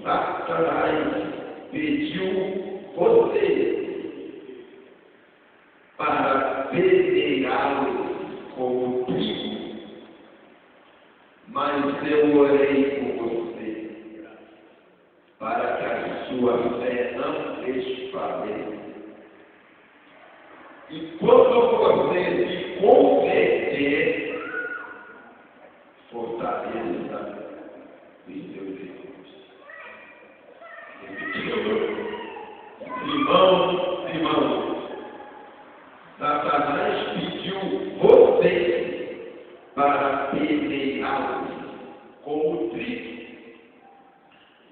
Satanás pediu você para peneirá-lo como trigo, mas eu orei por você para que a sua fé não desfaleça. E quando você se converter, fortaleça os seus irmãos. Irmãos, Satanás pediu você para peneirá-los como trigo,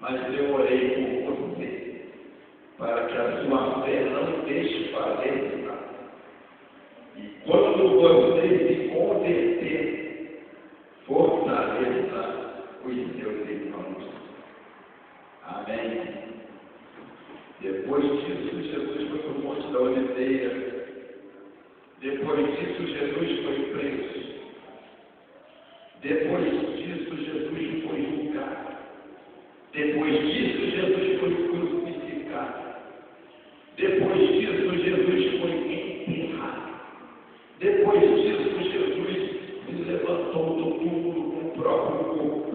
mas eu orei por você para que a sua fé não desfaleça. E quando você se converter, fortaleça os seus irmãos. Amém. Depois disso, Jesus foi para o Monte da Oliveira. Depois disso, Jesus foi preso. Depois disso, Jesus foi julgado. Depois disso, Jesus foi crucificado. Depois disso, Jesus foi enterrado. Depois disso, Jesus se levantou do túmulo com o próprio corpo.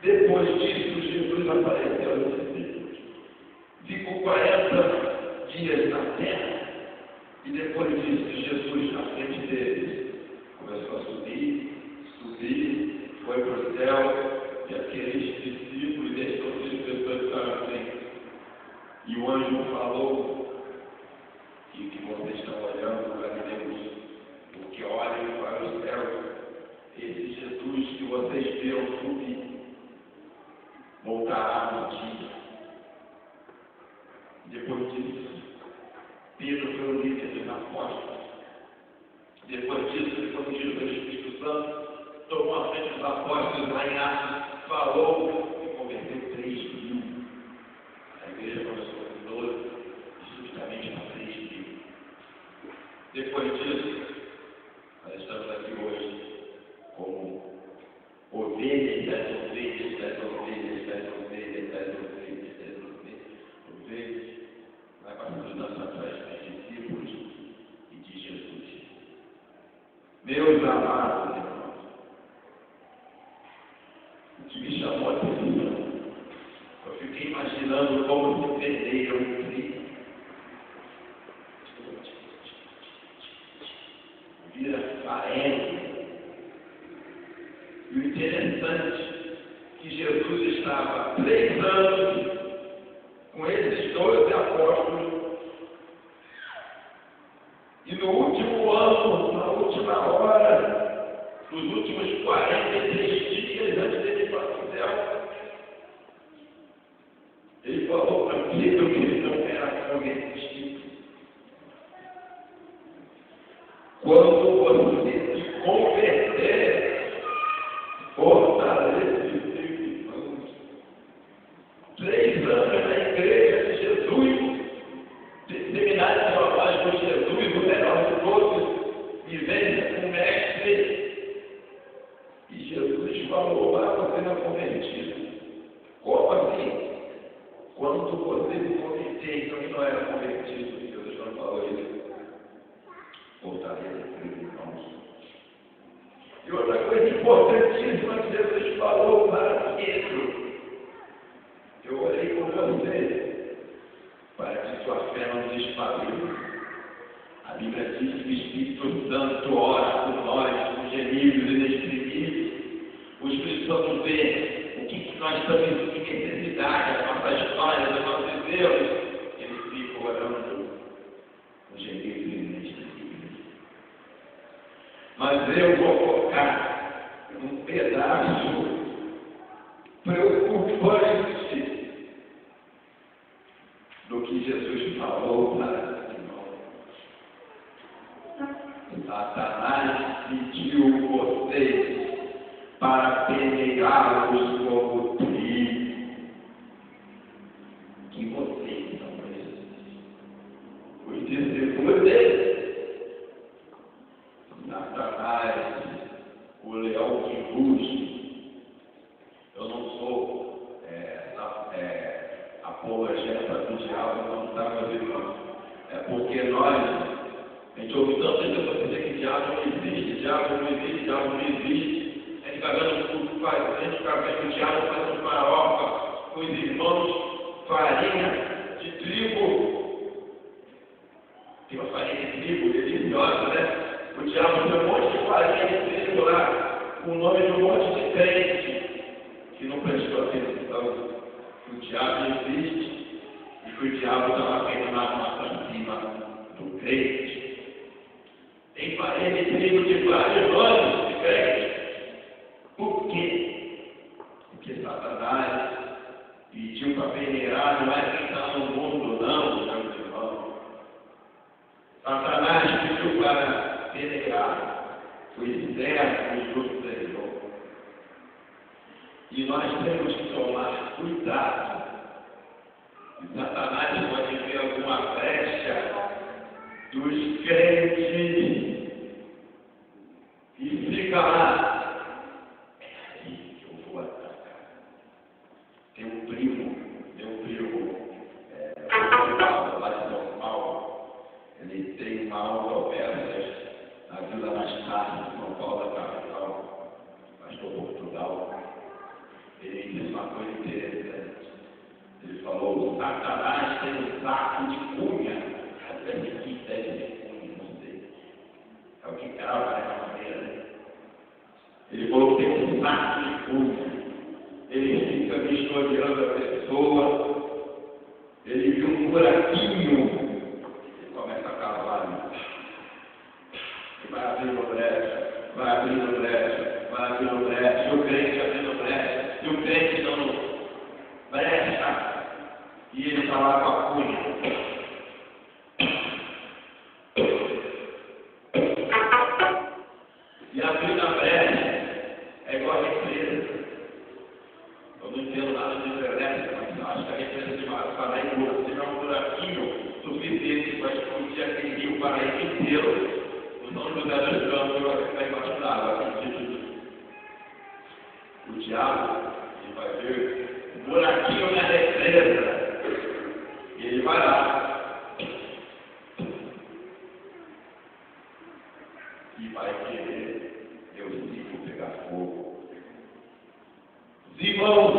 Depois disso, Jesus apareceu aos discípulos. Ficou 40 dias na terra. E depois disso, Jesus, na frente deles, começou a subir, foi para o céu. E aqueles discípulos, desde outras pessoas ficaram assim. E o anjo falou que vocês estão olhando para Deus, porque olhem para o céu. Esse Jesus que vocês viram subir, voltará no dia. Depois disso, Pedro foi o líder dos apóstolos. Depois disso, ele foi ungido pelo Espírito Santo, tomou a frente dos apóstolos lá em Atos, falou e converteu 3.000. A igreja começou com 12, justamente para 3.000. Depois disso, nós estamos aqui hoje como ovelhas das ovelhas, vai passando nossa atrás dos discípulos e de Jesus. Meus amados irmãos, o que me chamou a atenção, eu fiquei imaginando como se perderam o trigo. Vira farinha. E o interessante é que Jesus estava 3 anos com esses 12 apóstolos, e no último ano, na última hora, nos últimos 43 dias antes dele ir para o céu, ele falou para Pedro que ele não era convertido. Quando você se converter, fortaleça os seus irmãos. 3 anos na igreja de Jesus, seminário teológico de Jesus, o melhor de todos, vivência com o mestre. E Jesus falou: você não é convertido. Como assim? Quando você se converter, então não era convertido. Jesus não falou isso. Fortaleça os seus irmãos. E outra coisa importantíssima que Jesus falou para Pedro: eu orei por você para que sua fé não desfaleça. A Bíblia diz que o Espírito Santo ora por nós com gemidos inexprimíveis. O Espírito Santo vê o que nós estamos em necessidade, a nossa história, os nossos erros. Ele fica orando com gemidos inexprimíveis. Mas eu vou focar num pedaço preocupante do que Jesus falou para os irmãos. Satanás pediu vocês para peneirá-los como trigo, que vocês são os discípulos dele. Satanás, o leão que ruge. Eu não sou apologeta do diabo não está, meus irmãos. É porque a gente ouve tanta pessoa dizer que diabo não existe, diabo não existe, diabo não existe. A gente está vendo tudo faz, a gente está vendo o diabo fazendo farofa com os irmãos, farinha de trigo. Tem uma farinha de trigo deliciosa, né? O diabo tem um monte de farinha de trigo lá, com o nome de um monte de crente que não prestou atenção. Que o diabo existe e que o diabo estava querendo armar para cima do crente. Tem farinha de trigo de vários nomes de crente. Por quê? Porque Satanás pediu para peneirar, não é quem está no mundo, não, meus irmãos. Satanás pediu para peneirar os servos do Senhor. E nós temos que tomar cuidado. E Satanás pode ver alguma brecha dos crentes e fica lá. É aí que eu vou atacar. Tem um primo lá de São Paulo. Ele tem uma autopeças na Vila das Casas, São Paulo, da capital, pastor Portugal. Ele disse uma coisa interessante. Ele falou: Satanás tem um saco de cunha. Até que deve ser cunha, não sei. É o que crava nessa maneira. Ele falou que tem um saco de cunha. Ele fica vistoriando a pessoa. Ele viu um buraquinho. Ele começa a cavar. E vai abrindo brecha, vai abrindo brecha, vai abrindo brecha. E o crente abrindo brecha. E o crente dando brecha. E ele está lá com a cunha. E abrindo a brecha é igual a represa. Eu não entendo nada de hidrelétrica, mas eu acho que a represa de Paraíba tiver um buraquinho suficiente para explodir aquele rio Paraíba inteiro. O São José dos Campos vai ficar embaixo da água, acredito nisso. O diabo, ele vai ver um buraquinho na represa. E ele vai lá. E vai querer Deus livre pegar fogo. Os irmãos,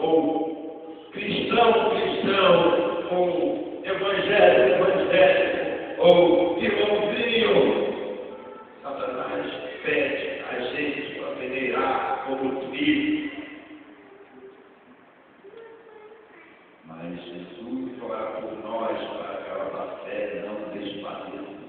ou cristão, ou evangélico, ou irmãozinho. Satanás pede a gente para peneirar como trigo. Mas Jesus ora por nós para que a nossa fé não desfaleça.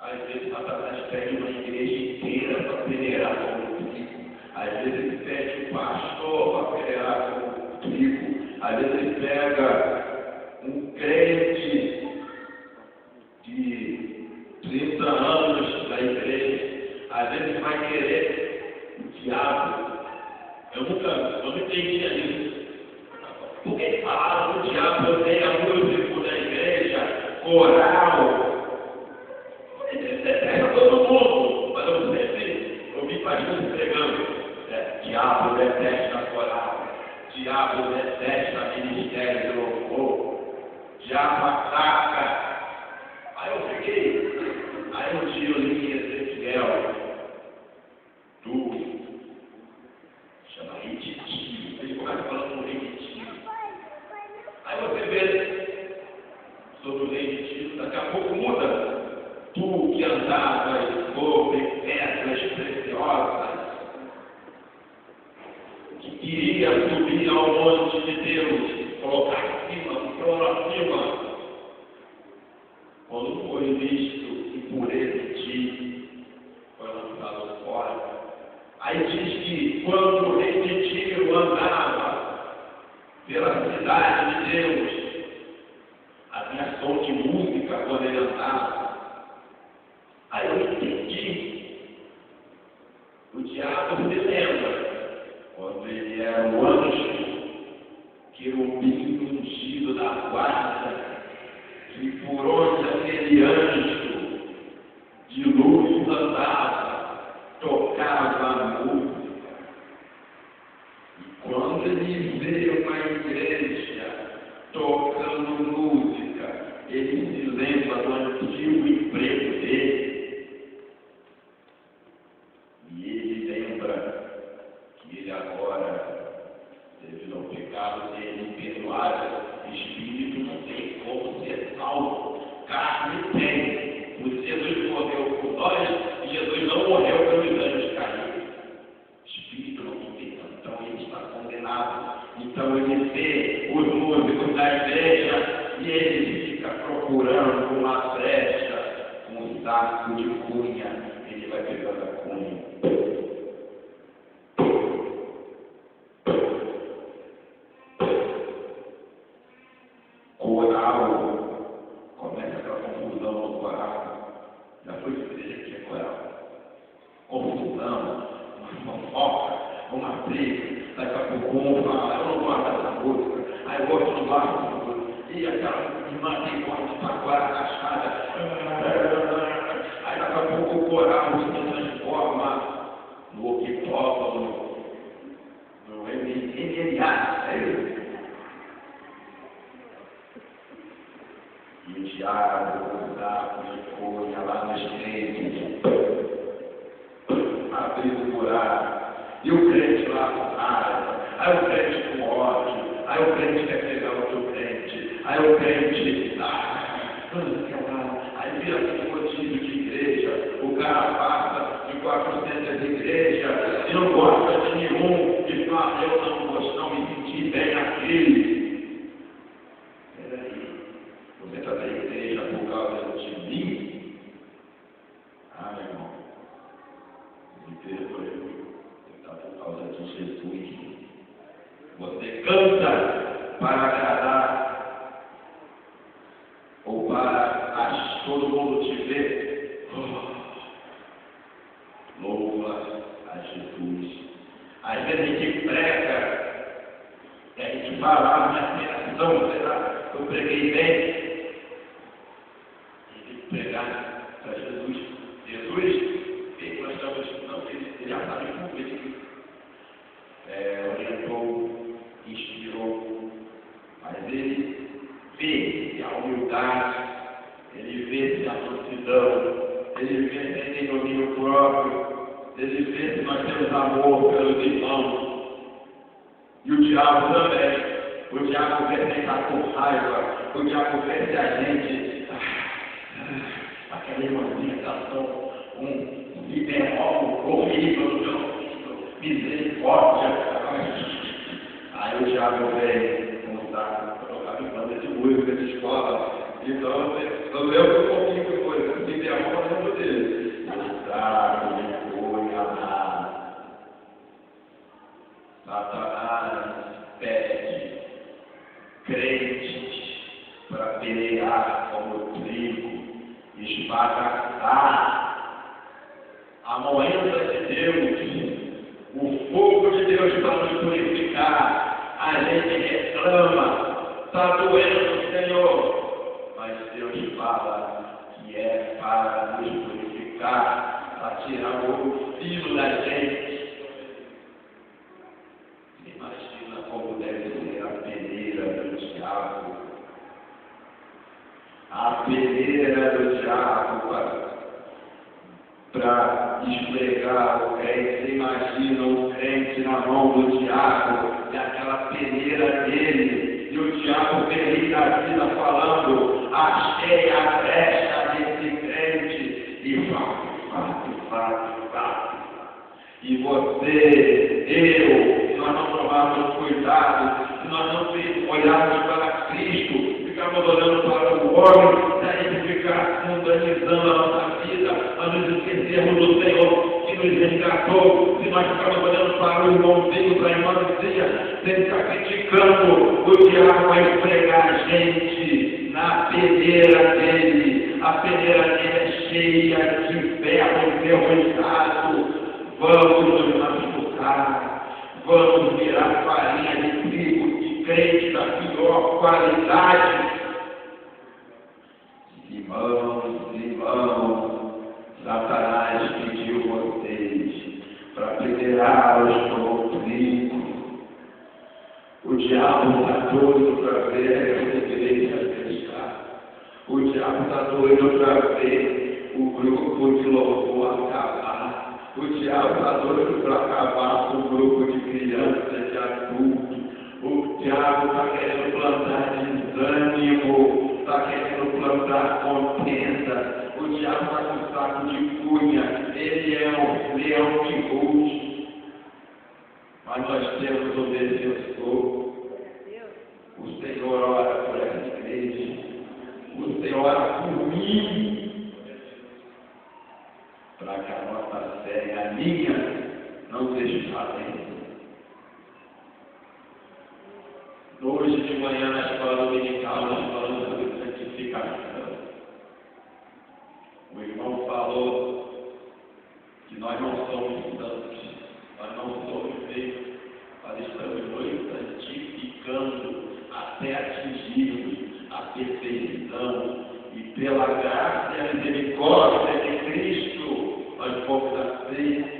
Às vezes Satanás pede uma igreja inteira para peneirar como trigo. Às vezes ele pede um pastor para peneirar como trigo. Às vezes ele pega um crente de 30 anos da igreja. Às vezes ele vai querer o diabo. Eu não entendia isso. Porque eles falaram que o diabo odeia músico da igreja, coral. Detesta todo mundo. Mas eu sempre ouvi pastores pregando. Diabo detesta coral. Diabo detesta ministério do louvor. Diabo ataca. Aí um dia eu li Ezequiel, chama rei de Tiro. Ele começa falando do rei de Tiro. Aí você vê sobre o rei de Tiro, daqui a pouco muda. Tu que andavas sobre pedras preciosas, que queria subir ao monte de Deus, colocar acima, o trono acima. Quando foi visto impureza em ti, foi lançado fora. Aí diz que quando o rei de Tiro andava pela cidade de Deus, havia som de música quando ele andava. Aí eu entendi. O diabo se lembra quando ele era o anjo, querubim ungido da guarda, que por onde aquele anjo de luz andava, tocava a música. Quando ele vê uma igreja tocando música, ele se lembra do antigo emprego dele. E ele lembra que ele agora, devido ao pecado dele imperdoável, espírito não tem como ser salvo. Carne tem. O Jesus morreu por nós e Jesus não morreu pelos anjos caídos. Espírito não tem. Então ele está condenado. Então ele vê os músicos da igreja e ele fica procurando uma brecha, um saco de cunha. Ele vai pegando a cunha. Coral, começa aquela confusão no coral. Já foi igreja que é coral. Confusão, uma fofoca, uma briga. Daqui a pouco um fala, eu não gosto dessa música. Aí o outro não gosta dessa música. E aquela irmã tem corte de taquara agachada. Aí daqui a pouco o coral se transforma no walkie-talkie, no MMA. É isso. E o diabo da cunha lá nos crentes, abriu o buraco, e o crente lá com raiva, aí o crente com ódio, aí o crente quer pegar outro crente, aí o crente, aí vira aquele motivo de igreja, o cara passa de 400 igrejas e não gosta de nenhum, e fala, eu não gosto, não me senti bem aqui. Você está na igreja por causa de mim? Ah, meu irmão, me perdoe, você está por causa de Jesus. Você canta para agradar ou para todo mundo te ver. Louva a Jesus. Às vezes a gente prega, e a gente fala, minha pregação, será? Eu preguei bem. Pregar para Jesus. Jesus, ele nós estamos estudando, ele já sabe como ele orientou, inspirou, mas ele vê a humildade, ele vê a mansidão, ele vê se tem domínio próprio, ele vê se nós temos amor pelos irmãos. E o diabo também. O diabo vê se está com raiva, o diabo vê se a gente. Aquela irmãzinha cantou um liberal horrível, misericórdia. Aí o diabo vem, como está, colocar em banda de música de escola. Então, eu lembro um pouquinho de coisa, liberal não lembro dele. Sabe, foi amado. Satanás pede crentes para pelear como trigo, esbagaçar a moeda de Deus, o fogo de Deus para nos purificar. A gente reclama, está doendo, Senhor, mas Deus fala que é para nos purificar, para tirar o filo da gente. Imagina como deve ser a peneira do diabo. A peneira do diabo para esfregar o crente. Você imagina o crente na mão do diabo e aquela peneira dele, e o diabo feliz da vida falando, achei a brecha desse crente, e vai. E você, eu, se nós não tomarmos cuidado, se nós não olharmos para Cristo, ficarmos olhando para o homem, a gente ficar mundanizando a nossa vida, nós nos esquecermos do Senhor que nos resgatou, se nós ficarmos olhando para o irmãozinho, para a irmãzinha, sem ficar criticando, o diabo vai esfregar a gente na peneira dele. A peneira dele é cheia de ferro enferrujado. Vamos nos machucar, vamos virar farinha de trigo de crente da pior qualidade. Irmãos, Satanás pediu vocês para pederá-los como trigo, diabo está doido para ver essa igreja fechar. O diabo está doido para ver o grupo de louvor acabar. O diabo está doido para acabar com o grupo de crianças, de adultos. O diabo está querendo plantar desânimo, está querendo plantar contenda. O diabo está com saco de cunha. Ele é um leão de rude. Mas nós temos um defensor. O Senhor ora por essa igreja. O Senhor ora por mim. Para que a nossa fé, a minha, não seja falência. Hoje de manhã, na escola dominical, nós falamos sobre santificação. O irmão falou que nós não somos santos. Nós não somos feitos, nós estamos nos santificando até atingirmos a perfeição. E pela graça e a misericórdia de Cristo, nós fomos aceitos.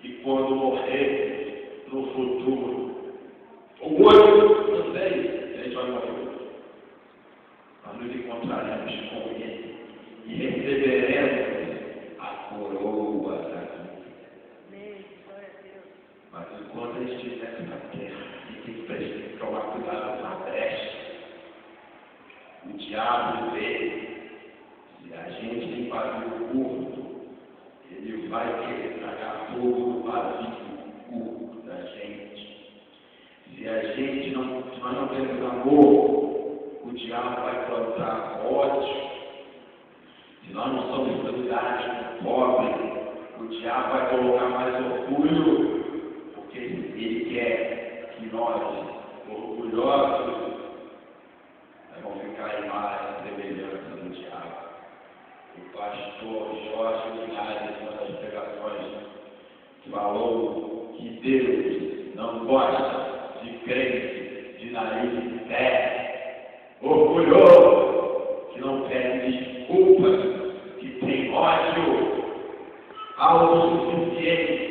E quando morrer no futuro, ou hoje, não sei, a gente vai morrer hoje. Nós nos encontraremos com Ele e receberemos a coroa da vida. Mas enquanto ele estiver na terra, e tem que tomar cuidado com a brecha. O diabo vê, se a gente tem pavio curto, ele vai querer tragar fogo no pavio curto da gente. Se a gente não, se nós não temos amor, o diabo vai plantar ódio. Se nós não somos solidários com o pobre, o diabo vai colocar mais orgulho. Ele quer que nós, orgulhosos, vamos ficar à imagem e semelhança do diabo. O pastor Jorge Milhares, em uma das pregações, falou que Deus não gosta de crente de nariz em pé, orgulhoso, que não pede desculpas, que tem ódio, autossuficiente.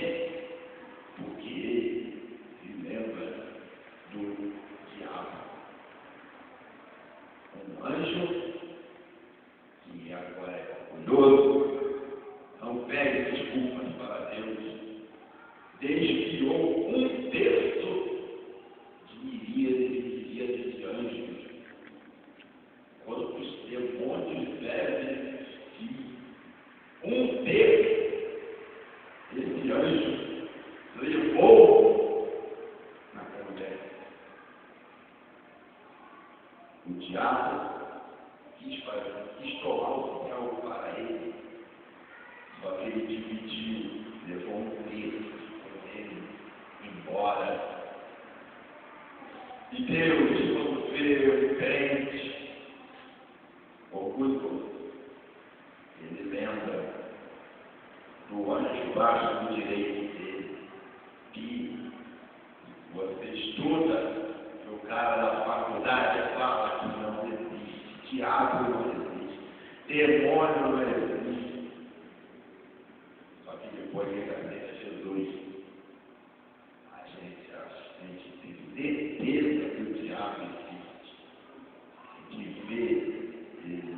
Anjo, que agora é orgulhoso, não pede desculpas para Deus. Desviou 1/3 de miríades de anjos. Quantos demônios devem existir? 1/3 desse anjo levou na conversa. O diabo quis tomar o céu para ele, só que ele dividiu, levou 1/3 com ele embora. E Deus, quando vê o crente orgulhoso, ele lembra do anjo baixo do direito dele, que você estuda. O cara da faculdade fala que não existe, diabo não existe, demônio não existe. Só que depois que aceita Jesus, a gente tem certeza que o diabo existe, de ver ele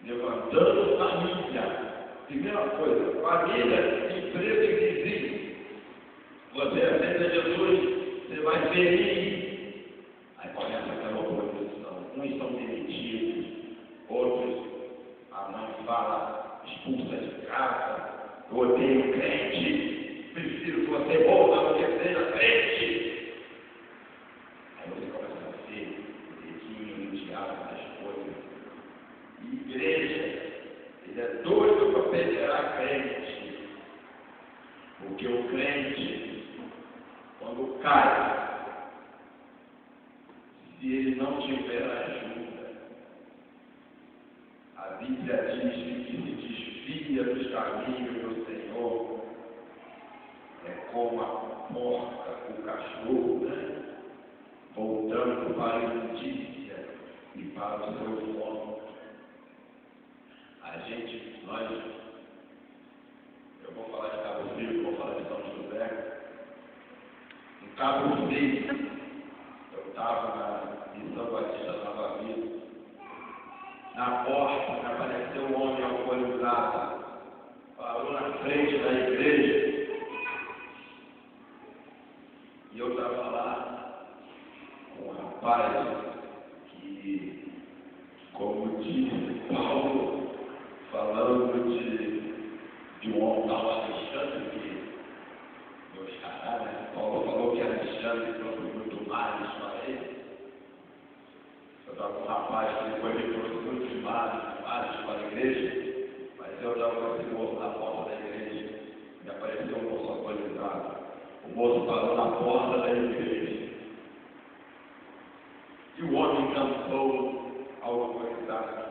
levantando família. Primeira coisa, família, empresa e vizinho. Você aceita Jesus, você vai feliz. Aí começa aquela oposição. Uns são demitidos, outros, a mãe fala, expulsa de casa, eu odeio crente, prefiro que você volta do que seja crente. Aí você começa a ver o dedinho no diabo das coisas. E igreja, ele é doido para peneirar crente. Porque o crente, quando cai, se ele não tiver ajuda, a Bíblia diz que se desvia dos caminhos do Senhor, é como a porca, o cachorro, né? Voltando para a imundícia e para o seu fogo. Eu vou falar de Cabo Frio, vou falar de São José. Em Cabo Frio, estava em São Batista Nova Vida. Na porta me apareceu um homem alcoolizado, parou na frente da igreja, e eu estava lá com um rapaz que, como disse Paulo, falando de um homem tal Alexandre, que meu xará, né? Paulo falou que Alexandre trouxe muito males para ele. Eu estava com um rapaz que depois me trouxe muitos males para a igreja, mas eu estava com esse moço na porta da igreja, e apareceu um moço alcoolizado. O moço parou na porta da igreja, e o homem cantou alcoolizado: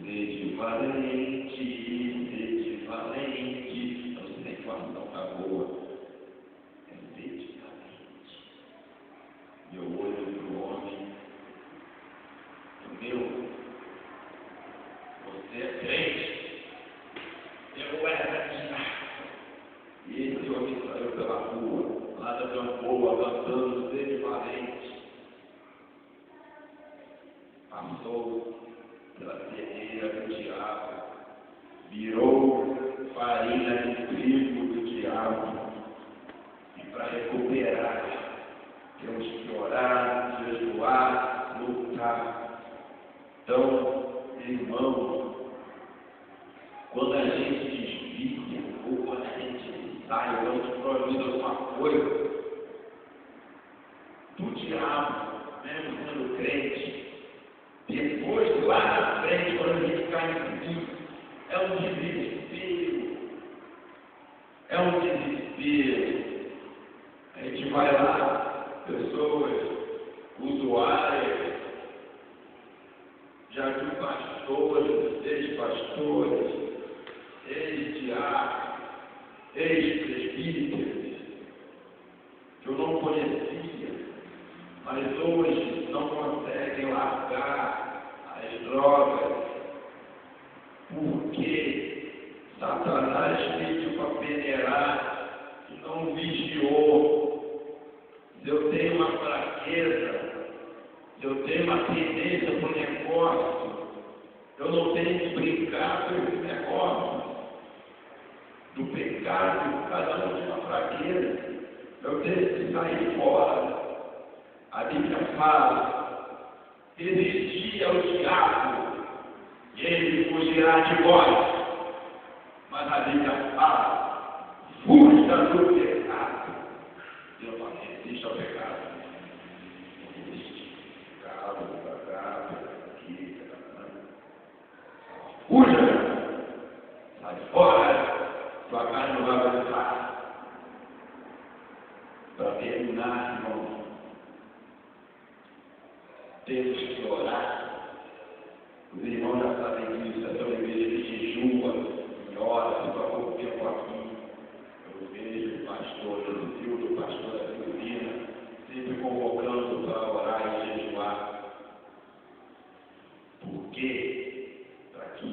sede valente, sede valente. Eu sei que a ação está boa, é sede valente. E eu olho para o homem: meu, você é crente? Eu era. E esse homem saiu pela rua, lá da Gamboa, cantando sede valente. Passou pela peneira do diabo, virou farinha de trigo do diabo. E para recuperar, temos que orar, jejuar, lutar. Então, irmãos, quando a gente desvia, ou quando a gente sai, ou quando a gente produz alguma coisa do diabo, mesmo sendo crente, depois, lá na frente, quando a gente cai em si, é um desespero. É um desespero. A gente vai lá, pessoas usuárias, já vi pastores, ex-pastores, ex-diáconos, ex-presbíteros, que eu não conhecia, mas hoje não conseguem largar as drogas, porque Satanás pediu para peneirar e não vigiou. Se eu tenho uma fraqueza, se eu tenho uma tendência para o negócio, eu não tenho que brincar com esse negócio do pecado. Cada um tem uma fraqueza, eu tenho que sair fora. A Bíblia fala: resistir ao diabo e ele fugirá de vós. Mas a Bíblia fala: fuja do pecado. Eu falo: resista ao pecado. Fuja, sai fora, tua carne não vai avançar. Para terminar, irmão, temos que orar. Os irmãos já sabem disso, essa é uma igreja que jejua e ora, fica pouco tempo aqui. Eu vejo o pastor José, o pastor Silvina, sempre convocando para orar e jejuar. Por quê? Para que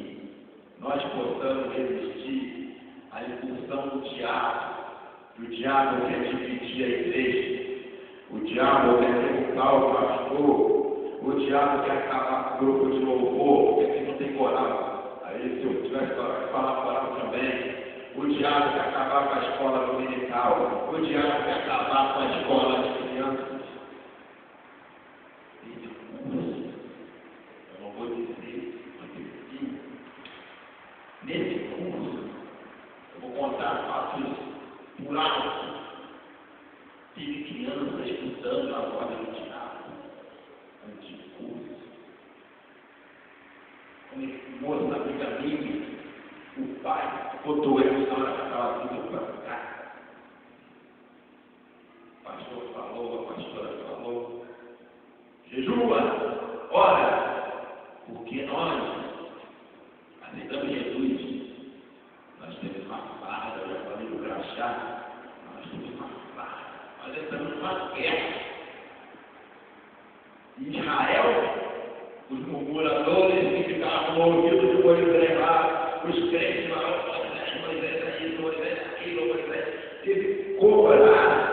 nós possamos resistir à incursão do diabo. O diabo quer dividir a igreja. O diabo quer derrubar o pastor. O diabo quer acabar com o grupo de louvor, porque aqui não tem coral. Aí, se eu tivesse que falar coral também. O diabo quer acabar com a escola dominical. O diabo quer acabar com a escola de crianças. Eu não vou dizer, nesse curso, eu vou contar fatos por alto. Tive crianças escutando a voz do diabo antes do curso. Um moço na briga minha, o pai botou ele na hora que estava tudo para cá. O pastor falou, a pastora falou: jejua, ora, porque nós aceitamos Jesus. Nós temos uma farda, eu já falei do crachá, nós temos uma farda, nós estamos numa guerra. Em Israel, os murmuradores que ficavam ouvindo de Moisés lá, os crentes falavam: Moisés é isso, Moisés é aquilo, Moisés teve coragem.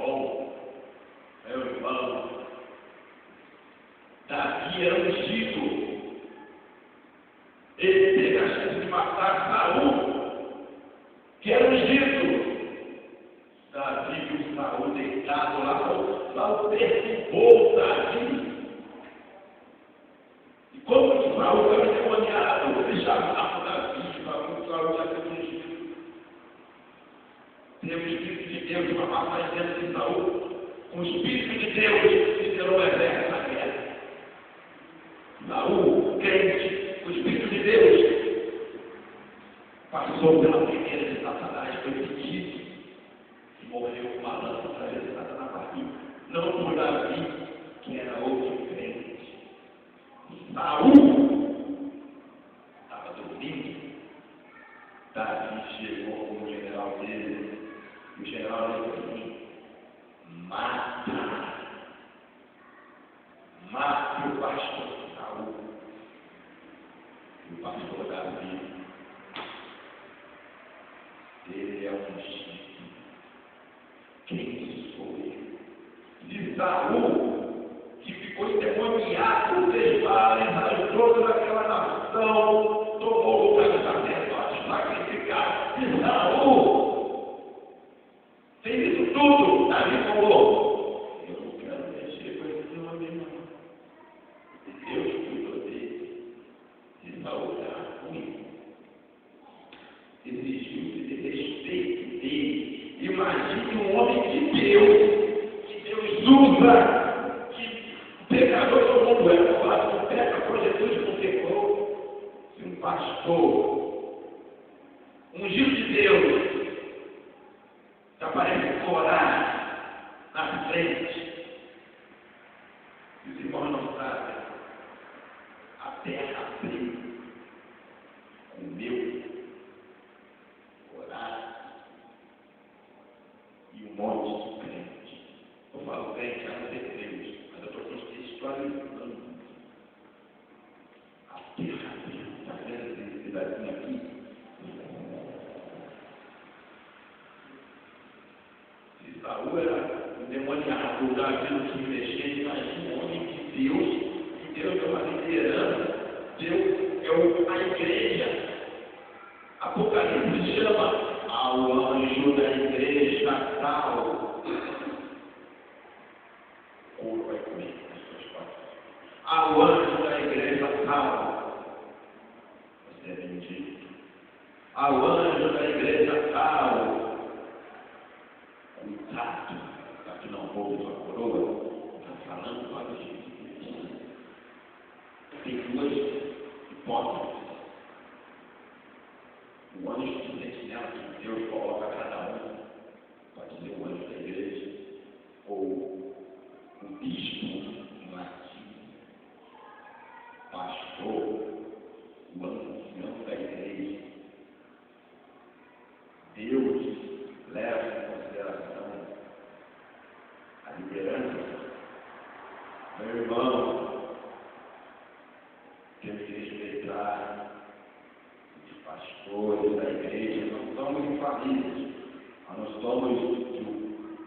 bom. Meu irmão, Davi era ungido. Ele teve a chance de matar Saul, que era ungido. Davi viu Saul deitado lá, Saul perturbou Davi. E quando Saul estava endemoniado, ele chamava Davi, Saul já foi ungido. Tem o Espírito de Deus para passar dentro de Saul. Com o Espírito de Deus, liderou o exército na guerra. Saul, crente, o Espírito de Deus, passou pela primeira de Satanás, foi pedido e morreu com uma lança atravessada na barriga. Não por Davi, que era outro crente. Saul estava dormindo. Davi chegou com o general dele. O general disse assim: mata o pastor Saul. E o pastor Davi, ele é ungido. Quem sou eu? De Saul, que ficou endemoniado, desvalorizou toda aquela nação, tomou o lugar do sacerdote, sacrificado. De Saul fez isso tudo. Davi falou: eu não quero mexer com esse homem, não. Deus cuidou dele. De Saul era ruim. Exigiu de respeito dele. Imagine um homem de Deus, que Deus usa, que o pecador do mundo é falado, não peca por Jesus, não pecou. Se um pastor, ungido de Deus, que aparece orar na frente, os irmãos não sabem, a terra abriu, comeu, orar, e um monte de crente. Eu falo crente, a não ser Deus, mas eu estou contextualizando. A terra abriu, está vendo esse pedacinho aqui? Se Saul era um demoniado, o Davi não se mexer, imagina um homem de Deus, que Deus é uma liderança, Deus é a igreja. Apocalipse chama ao anjo da igreja tal. O ouro vai comer as suas costas. Ao anjo da igreja tal. Você é bendito. Ao anjo da igreja tal. Cuidado, para que não roube sua coroa. Está falando para Jesus. Tem duas hipóteses. O anjo de sentinela que Deus coloca a cada um pode ser o anjo da igreja ou o bispo em latim, pastor, o ancião da igreja. Deus leva em consideração a liderança. Meu irmão, temos que respeitar os pastores da igreja. Não somos infalíveis, mas nós somos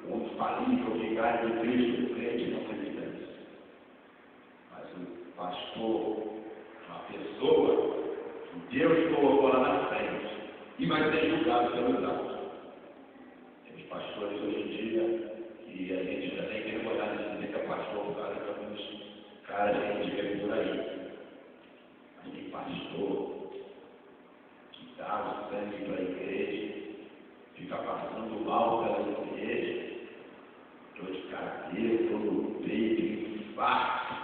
o infalível vigário de Cristo, o crente não cristãs. Mas o pastor, uma pessoa que Deus colocou lá na frente e vai ser julgado pelos atos. Temos pastores hoje em dia que a gente já tem que recordar de dizer que é pastor por causa de alguns caras que a gente vê por aí. Mas tem pastor que dá o sangue para a igreja, fica passando mal pela igreja, dor de cabeça, dor no peito, infarto.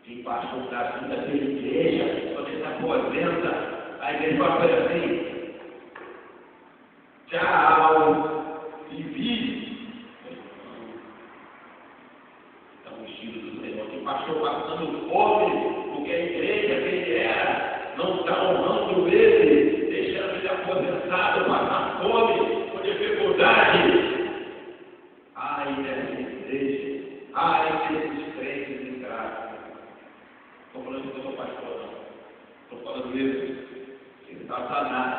Tem pastor que dá a vida pela igreja, quando ele se aposenta, a igreja vai fazer assim: tchau, vivi. Está ungido do Senhor. Tem pastor passando fome, porque a igreja que ele era não está honrando ele, deixando ele aposentado, passar fome, com dificuldade. Ai dessa igreja, ai desses crentes em graça. Estou falando que eu sou pastor, não. Estou falando mesmo. Que Satanás,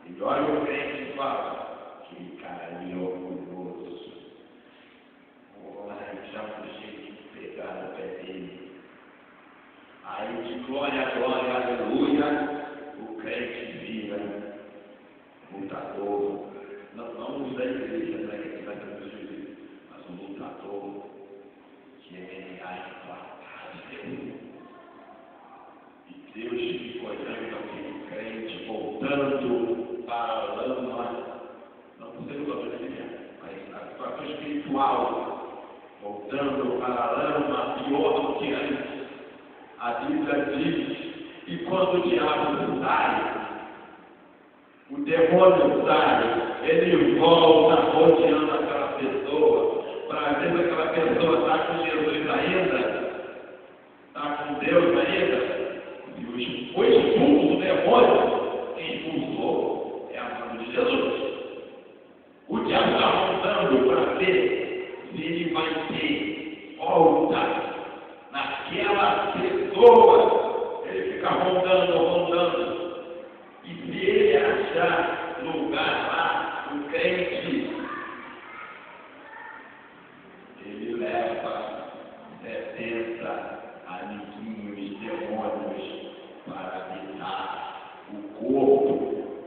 ele olha o crente e fala: aquele cara ali é orgulhoso, glória, glória, aleluia, o crente vira lutador, não os da igreja, né, que vai ter prejuízo, mas um lutador que é implacável. E Deus fica olhando aquele crente voltando para a lama, não por ser lutador de guerra, mas a situação espiritual, voltando para a lama, pior do que antes. A Bíblia diz que quando o diabo sai, o demônio sai, ele volta rodeando aquela pessoa, para ver se aquela pessoa está com Jesus ainda, está com Deus ainda. E o expulso do demônio, quem expulsou é a mão de Jesus. O diabo está voltando para ver se ele vai ter volta naquela pessoa. Ele fica rondando. E se ele achar lugar lá, o crente, ele leva 70 amiguinhos demônios para habitar o corpo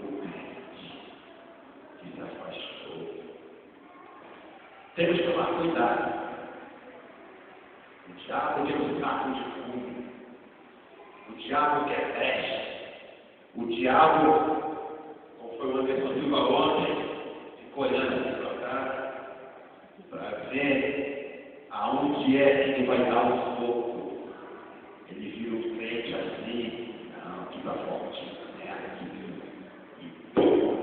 do crente que se afastou. Temos que tomar cuidado. O diabo quer um saco de fundo. O diabo quer brecha. O diabo, como foi o Anderson Silva ontem, ficou olhando aqui para cá para ver aonde é que ele vai dar o soco. Ele vira o crente assim, não, que tá forte, né? Aqui, e pum!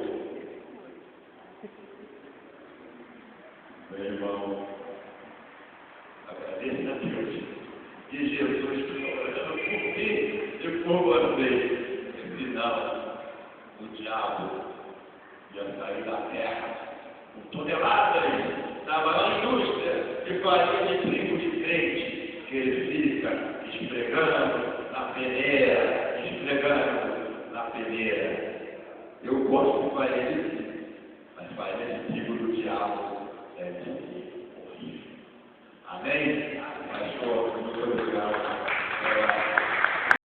Meu irmão, agradeço a Deus que Jesus ficou olhando por mim e por você. Senão, o diabo ia sair da terra com toneladas da indústria de farinha de trigo de crente, que ele fica esfregando na peneira, Eu gosto de farinha de trigo, mas farinha de trigo do diabo é horrível. Amém? Pastor, muito obrigado.